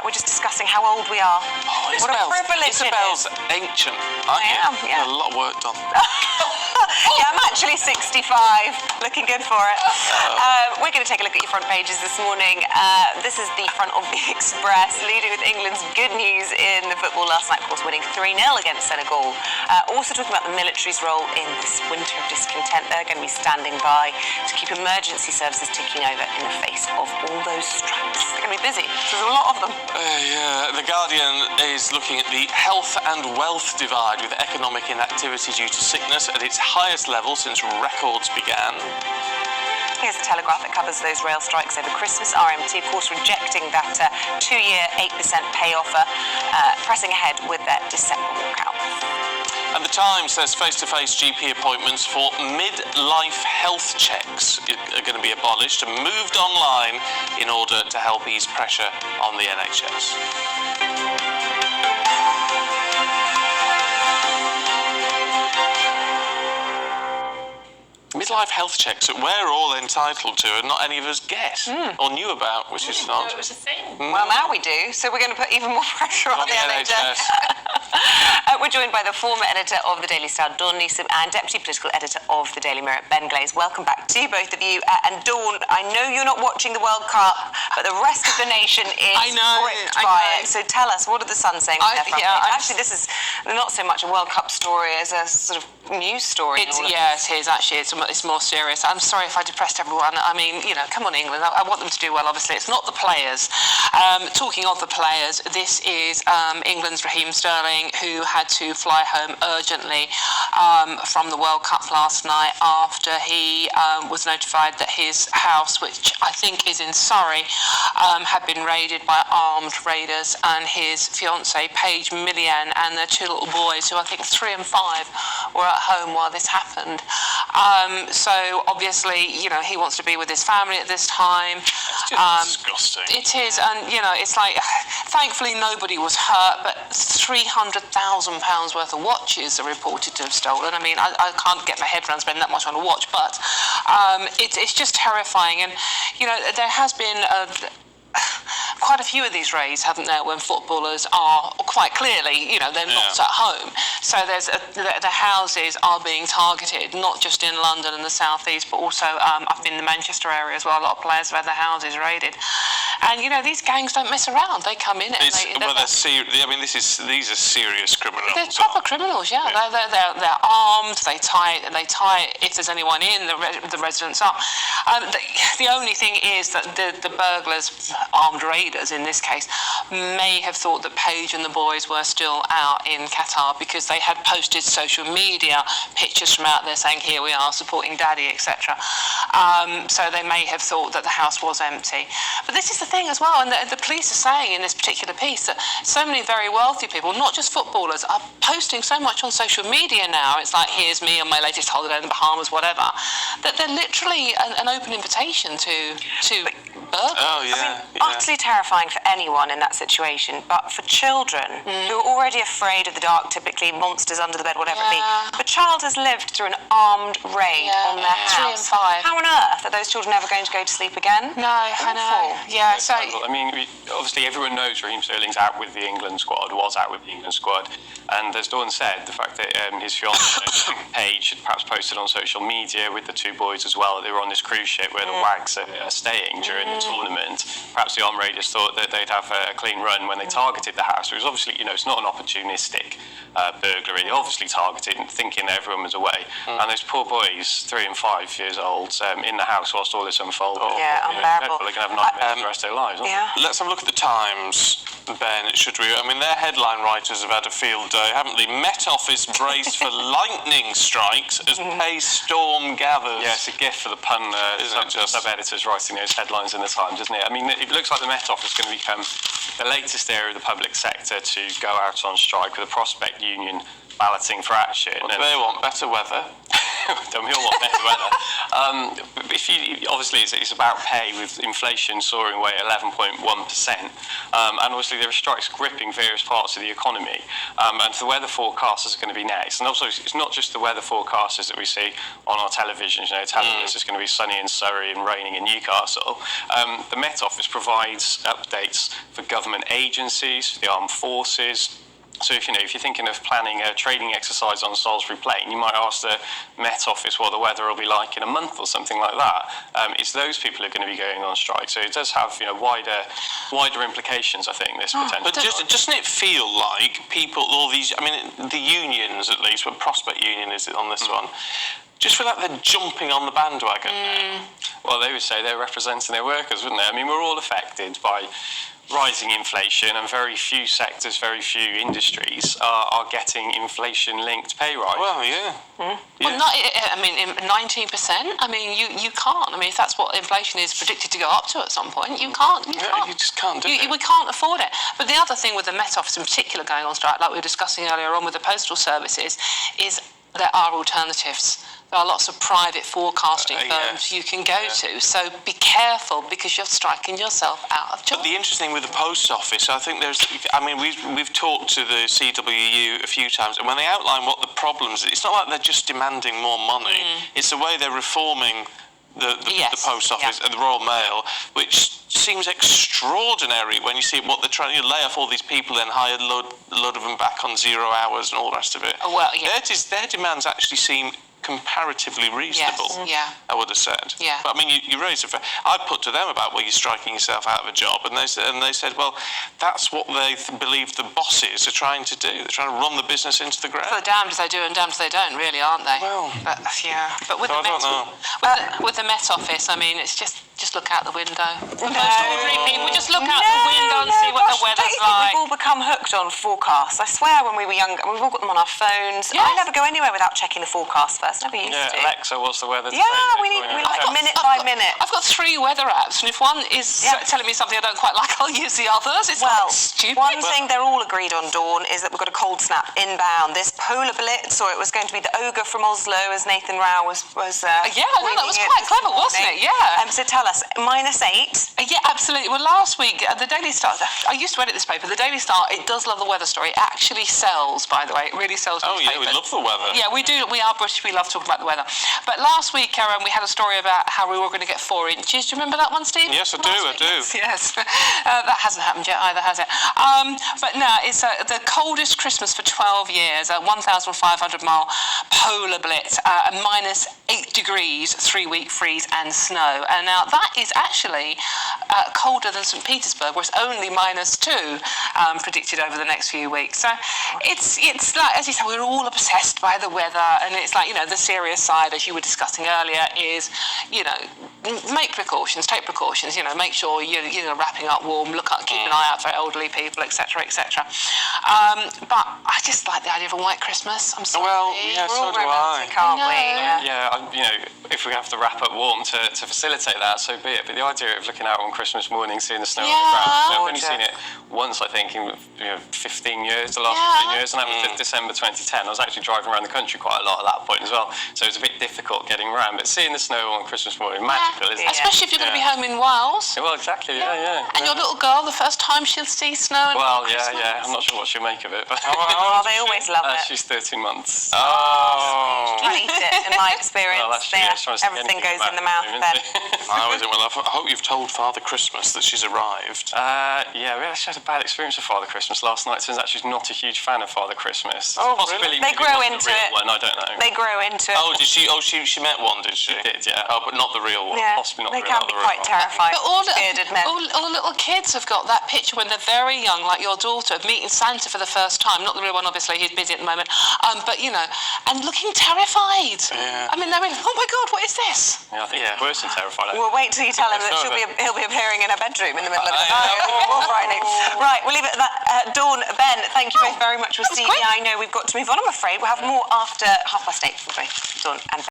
we're just discussing how old we are. Oh, what a privilege Isabel's it is. ancient, aren't you? I am, yeah. A lot of work done. Yeah, I'm actually 65. Looking good for it. We're going to take a look at your front pages this morning. This is the front of the Express, leading with England's good news in the football last night, of course, winning 3-0 against Senegal. Also talking about the military's role in this winter of discontent. They're going to be standing by to keep emergency services ticking over in the face of all those strikes. They're going to be busy. There's a lot of them. Yeah, The Guardian is looking at the health and wealth divide with economic inactivity due to sickness at its highest level since records began. Here's the Telegraph that covers those rail strikes over Christmas. RMT, of course, rejecting that 2-year 8% pay offer, pressing ahead with their December walkout. And the Times says face-to-face GP appointments for mid-life health checks are going to be abolished and moved online in order to help ease pressure on the NHS. Midlife health checks that we're all entitled to and not any of us get or knew about, which is not. It was a thing. Well, now we do, so we're going to put even more pressure on the NHS. We're joined by the former editor of the Daily Star, Dawn Neeson, and deputy political editor of the Daily Mirror, Ben Glaze. Welcome back to you, both of you. And Dawn, I know you're not watching the World Cup, but the rest of the nation is gripped by it. So tell us, what are the Sun saying on their front page? Actually, this is not so much a World Cup story as a sort of news story. It is, actually. It's more serious. I'm sorry if I depressed everyone. I mean, come on, England. I want them to do well, obviously. It's not the players. Talking of the players, this is England's Raheem Sterling, who had to fly home urgently from the World Cup last night after he was notified that his house, which I think is in Surrey, had been raided by armed raiders, and his fiancée, Paige Millian, and their two little boys, who I think 3 and 5, were at home while this happened. So obviously, he wants to be with his family at this time. It's just disgusting. It is, and it's like, thankfully nobody was hurt, but £300,000 worth of watches are reported to have stolen. I mean, I can't get my head around spending that much on a watch, but it's just terrifying. And there has been quite a few of these raids, haven't there, when footballers are quite clearly, they're not at home. So the houses are being targeted, not just in London and the southeast, but also up in the Manchester area as well. A lot of players have had their houses raided. And these gangs don't mess around. They come in and these are serious criminals. They're proper criminals, yeah. They're armed. They tie. If there's anyone in, the residents up. The only thing is that the burglars, armed raiders in this case, may have thought that Paige and the boys were still out in Qatar because they had posted social media pictures from out there saying, here we are supporting daddy, etc. So they may have thought that the house was empty. But this is the thing as well, and the police are saying in this particular piece that so many very wealthy people, not just footballers, are posting so much on social media now. It's like, here's me on my latest holiday in the Bahamas, whatever, that they're literally an open invitation to burglars. Oh, yeah. Utterly terrifying for anyone in that situation, but for children who are already afraid of the dark, typically monsters under the bed, whatever it be. The child has lived through an armed raid on their house. 3 and 5. How on earth are those children ever going to go to sleep again? No, I know. Yeah, so I mean, obviously everyone knows Raheem Sterling's out with the England squad, was out with the England squad, and as Dawn said, the fact that his fiancée Paige had perhaps posted on social media with the two boys as well that they were on this cruise ship where the Wags are staying during the tournament. Perhaps the armed raiders thought that they'd have a clean run when they targeted the house. It was obviously, it's not an opportunistic burglary. They obviously targeted and thinking everyone was away. And those poor boys, 3 and 5 years old, in the house whilst all this unfolded. Unbearable. They're going to have nightmares for the rest of their lives. Let's have a look at the Times, Ben, should we? I mean, their headline writers have had a field day, haven't they? Met Office brace for lightning strikes as pay storm gathers. Yeah, it's a gift for the pun sub-editors writing those headlines in the Times, isn't it? I mean, it looks like the Met Office is going to become the latest area of the public sector to go out on strike, with the Prospect Union balloting for action. What do they want? Better weather? Tell me all what better weather. Obviously it's about pay, with inflation soaring away at 11.1%, and obviously there are strikes gripping various parts of the economy, and the weather forecasters are going to be next. And also it's not just the weather forecasters that we see on our televisions, telling us it's going to be sunny in Surrey and raining in Newcastle. The Met Office provides updates for government agencies, for the armed forces. So if you're thinking of planning a training exercise on Salisbury Plain, you might ask the Met Office what the weather will be like in a month or something like that. It's those people who are going to be going on strike. So it does have wider implications, I think, this potential. But doesn't it feel like people, all these, the unions at least, but Prospect Union is it on this one, just feel like they're jumping on the bandwagon now? Well, they would say they're representing their workers, wouldn't they? We're all affected by rising inflation, and very few sectors, very few industries are getting inflation-linked pay rise. Well, yeah. Well, not, 19%. You can't. If that's what inflation is predicted to go up to at some point, you can't. You just can't do it. We can't afford it. But the other thing with the Met Office in particular going on strike, like we were discussing earlier on with the postal services, is there are alternatives. There are lots of private forecasting firms you can go to. So be careful, because you're striking yourself out of job. But the interesting thing with the post office, I think we've talked to the CWU a few times, and when they outline what the problems, it's not like they're just demanding more money. It's the way they're reforming the post office and the Royal Mail, which seems extraordinary when you see what they're trying to lay off all these people, then hire a load of them back on 0 hours and all the rest of it. Their demands actually seem comparatively reasonable, I would have said. But you raised I put to them about, well, you're striking yourself out of a job, and they said, well, that's what they believe the bosses are trying to do. They're trying to run the business into the ground. Well, damned if they do and damned if they don't, really, aren't they? Well, But with with the Met Office, it's just look out the window. Most ordinary people just look out the window and see what the weather's like. We've all become hooked on forecasts. I swear, when we were younger, we've all got them on our phones. I never go anywhere without checking the forecast first. Never used to. Alexa, what's the weather today? Yeah, we like minute by minute. I've got 3 weather apps, and if one is telling me something I don't quite like, I'll use the others. It's stupid. One thing they're all agreed on, Dawn, is that we've got a cold snap inbound. This polar blitz, or it was going to be the ogre from Oslo, as Nathan Rao was that was quite clever, wasn't it? Yeah. So tell us, -8. Yeah, absolutely. Well, last week, the Daily Star, I used to edit this paper, the Daily Star, it does love the weather story. It actually sells, by the way. It really sells newspapers. Oh, yeah, we love the weather. Yeah, we do. We are British. We love talking about the weather. But last week, Karen, we had a story about how we were going to get 4 inches. Do you remember that one, Steve? Yes, I do. Yes. That hasn't happened yet either, has it? But no, it's the coldest Christmas for 12 years, a 1,500-mile polar blitz, -8 degrees, 3-week freeze and snow. And now that is actually colder than St. Petersburg, where it's only -2 predicted over the next few weeks. So it's like, as you say, we're all obsessed by the weather, and it's like, the serious side, as you were discussing earlier, is, make precautions, take precautions, make sure you're wrapping up warm, keep an eye out for elderly people, etc., etc. But I just like the idea of a white Christmas. I'm sorry. Well, yeah, so do I. Can't we? If we have to wrap up warm to facilitate that, so be it. But the idea of looking out on Christmas morning, seeing the snow on the ground, I've only seen it once, I think, in 15 years, the last 15 years, and that was December 2010. I was actually driving around the country quite a lot at that point as well, so it was a bit difficult getting around. But seeing the snow on Christmas morning, magical, isn't it? Especially if you're going to be home in Wales. Well, exactly, And your little girl, the first time she'll see snow. Well, I'm not sure what she'll make of it. But they always love it. She's 13 months. You eat it, in my experience. Well, everything goes in the mouth then. I hope you've told Father Christmas that she's arrived. We actually had a bad experience with Father Christmas last night. Turns out she's not a huge fan of Father Christmas. Really? They grow into it. I don't know. They grow into it. Oh, did she? Oh, she met one, did she? She did, yeah. Oh, but not the real one. Yeah, Possibly not they the can real be one. quite terrifying. But all bearded men. the little kids have got that picture when they're very young, like your daughter, of meeting Santa for the first time. Not the real one, obviously. He's busy at the moment. But and looking terrified. Yeah. They're like, oh my God, what is this? Yeah, I think it's worse than terrified. Well, wait till you tell him that he'll be appearing in her bedroom in the middle of the night. Right, we'll leave it at that. Dawn, Ben, thank you both very much. We'll see you. I know we've got to move on, I'm afraid. We'll have more after 8:30. Dawn and Ben.